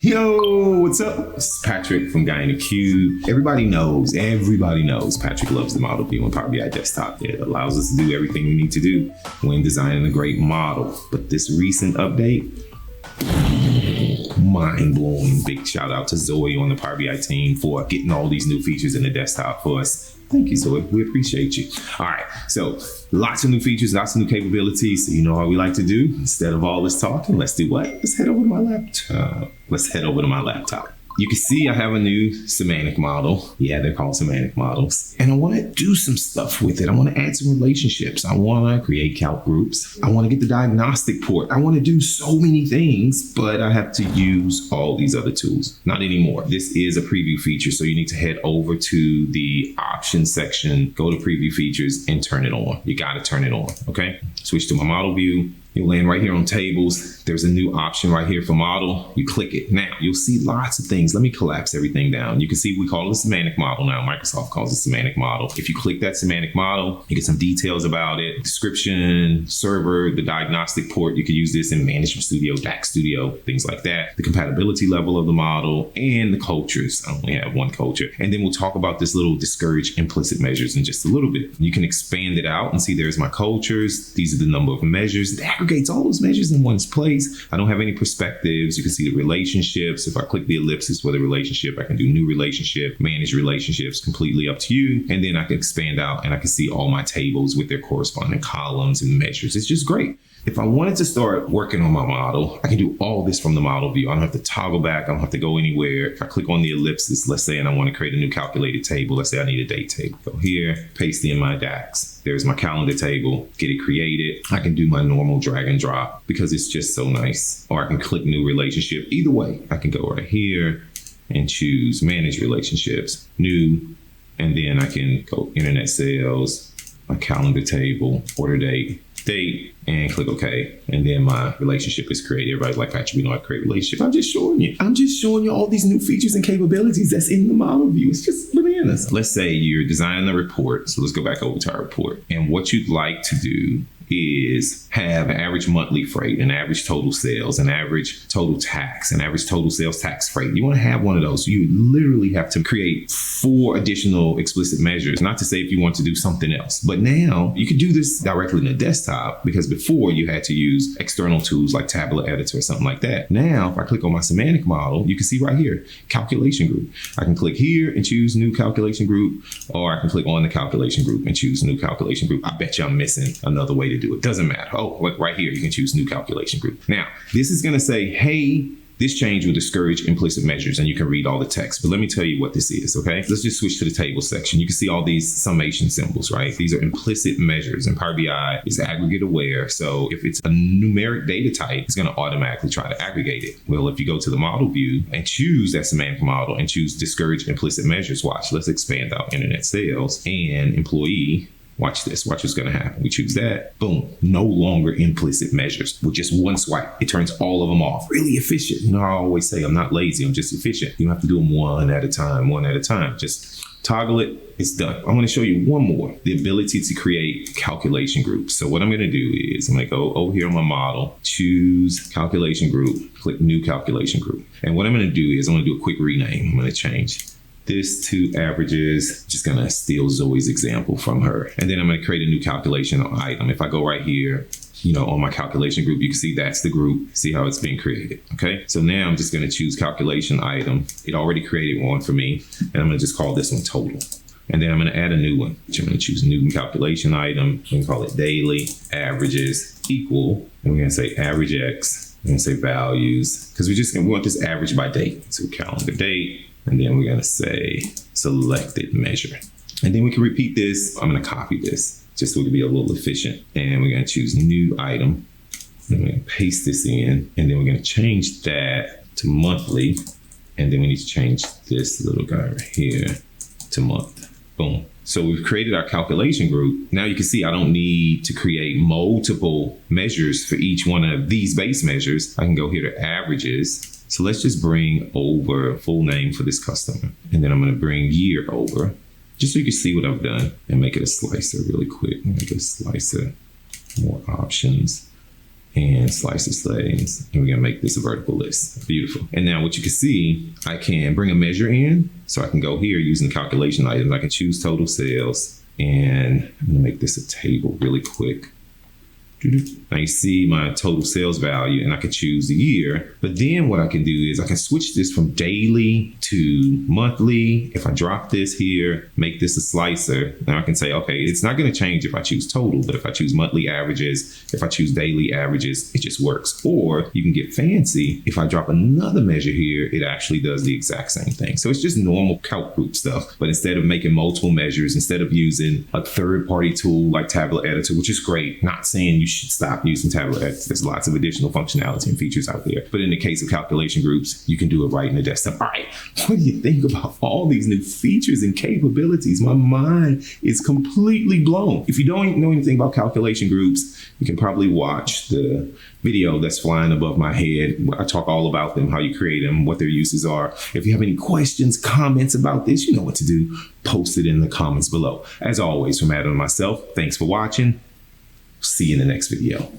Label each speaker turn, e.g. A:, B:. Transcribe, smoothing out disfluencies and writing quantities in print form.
A: Yo, what's up? This is Patrick from Guy in the Cube. Everybody knows Patrick loves the model view on Power BI Desktop. It allows us to do everything we need to do when designing a great model. But this recent update, mind-blowing. Big shout out to Zoe on the Power BI team for getting all these new features in the desktop for us. Thank you, Zoe. We appreciate you. All right, so lots of new features, lots of new capabilities. So you know what we like to do? Instead of all this talking, let's do what? Let's head over to my laptop. You can see I have a new semantic model. Yeah, they're called semantic models. And I want to do some stuff with it. I want to add some relationships. I want to create calc groups. I want to get the diagnostic port. I want to do so many things, but I have to use all these other tools. Not anymore. This is a preview feature, so you need to head over to the options section, go to preview features, and turn it on. You got to turn it on, okay? Switch to my model view. You'll land right here on tables. There's a new option right here for model. You click it. Now, you'll see lots of things. Let me collapse everything down. You can see we call it a semantic model now. Microsoft calls it semantic model. If you click that semantic model, you get some details about it. Description, server, the diagnostic port. You can use this in Management Studio, DAX Studio, things like that. The compatibility level of the model and the cultures. I only have one culture. And then we'll talk about this little discourage implicit measures in just a little bit. You can expand it out and see there's my cultures. These are the number of measures. It aggregates all those measures in one place. I don't have any perspectives. You can see the relationships. If I click the ellipsis for the relationship, I can do new relationship, manage relationships, completely up to you. And then I can expand out and I can see all my tables with their corresponding columns and measures. It's just great. If I wanted to start working on my model, I can do all this from the model view. I don't have to toggle back. I don't have to go anywhere. If I click on the ellipsis, let's say, and I want to create a new calculated table. Let's say I need a date table. Go here, paste in my DAX. There's my calendar table, get it created. I can do my normal drag and drop because it's just so nice. Or I can click new relationship. Either way, I can go right here and choose manage relationships, new, and then I can go internet sales, my calendar table, order date, and click OK. And then my relationship is created. Everybody's like, Patrick, we know how to create a relationship. I'm just showing you all these new features and capabilities that's in the model view. It's just bananas. Let's say you're designing a report. So let's go back over to our report. And what you'd like to do is have an average monthly freight, an average total sales, an average total tax, an average total sales tax freight. You want to have one of those. So you literally have to create 4 additional explicit measures, not to say if you want to do something else. But now you can do this directly in the desktop because before you had to use external tools like Tablet Editor or something like that. Now, if I click on my semantic model, you can see right here, calculation group. I can click here and choose new calculation group, or I can click on the calculation group and choose new calculation group. I bet you I'm missing another way to do it. Doesn't matter. Oh, look right here, you can choose new calculation group. Now, this is going to say, hey, this change will discourage implicit measures, and you can read all the text. But let me tell you what this is, okay? Let's just switch to the table section. You can see all these summation symbols, right? These are implicit measures, and Power BI is aggregate aware. So if it's a numeric data type, it's going to automatically try to aggregate it. Well, if you go to the model view and choose that semantic model and choose discourage implicit measures, watch, let's expand out internet sales and employee. Watch this. Watch what's going to happen. We choose that. Boom. No longer implicit measures. With just one swipe, it turns all of them off. Really efficient. You know, I always say I'm not lazy. I'm just efficient. You don't have to do them one at a time. Just toggle it. It's done. I'm going to show you one more. The ability to create calculation groups. So what I'm going to do is I'm going to go over here on my model, choose calculation group, click new calculation group. And what I'm going to do is I'm going to do a quick rename. I'm going to change this to averages, just gonna steal Zoe's example from her. And then I'm gonna create a new calculation item. If I go right here, you know, on my calculation group, you can see that's the group, see how it's being created, okay? So now I'm just gonna choose calculation item. It already created one for me, and I'm gonna just call this one total. And then I'm gonna add a new one, which I'm gonna choose new calculation item. We can call it daily, averages, equal, and we're gonna say average X, we're gonna say values, because we want this average by date. So calendar date, and then we're gonna say selected measure. And then we can repeat this. I'm gonna copy this just so we can be a little efficient. And we're gonna choose new item. And we're gonna paste this in. And then we're gonna change that to monthly. And then we need to change this little guy right here to month. Boom. So we've created our calculation group. Now you can see I don't need to create multiple measures for each one of these base measures. I can go here to averages. So let's just bring over full name for this customer. And then I'm gonna bring year over, just so you can see what I've done, and make it a slicer really quick. Make it a slicer, more options. and slice the settings. And we're gonna make this a vertical list. Beautiful. And now what you can see, I can bring a measure in. So I can go here using the calculation items. I can choose total sales, and I'm gonna make this a table really quick. Now you see my total sales value, and I can choose the year. But then what I can do is I can switch this from daily to monthly. If I drop this here, make this a slicer, now I can say, okay, it's not going to change if I choose total, but if I choose monthly averages, if I choose daily averages, it just works. Or you can get fancy. If I drop another measure here, it actually does the exact same thing. So it's just normal calc group stuff. But instead of making multiple measures, instead of using a third-party tool like Tableau Editor, which is great, not saying you should stop using Tableau Editor. There's lots of additional functionality and features out there. But in the case of calculation groups, you can do it right in the desktop. All right, what do you think about all these new features and capabilities? My mind is completely blown. If you don't know anything about calculation groups, you can probably watch the video that's flying above my head. I talk all about them, how you create them, what their uses are. If you have any questions, comments about this, you know what to do. Post it in the comments below. As always, from Adam and myself, thanks for watching. See you in the next video.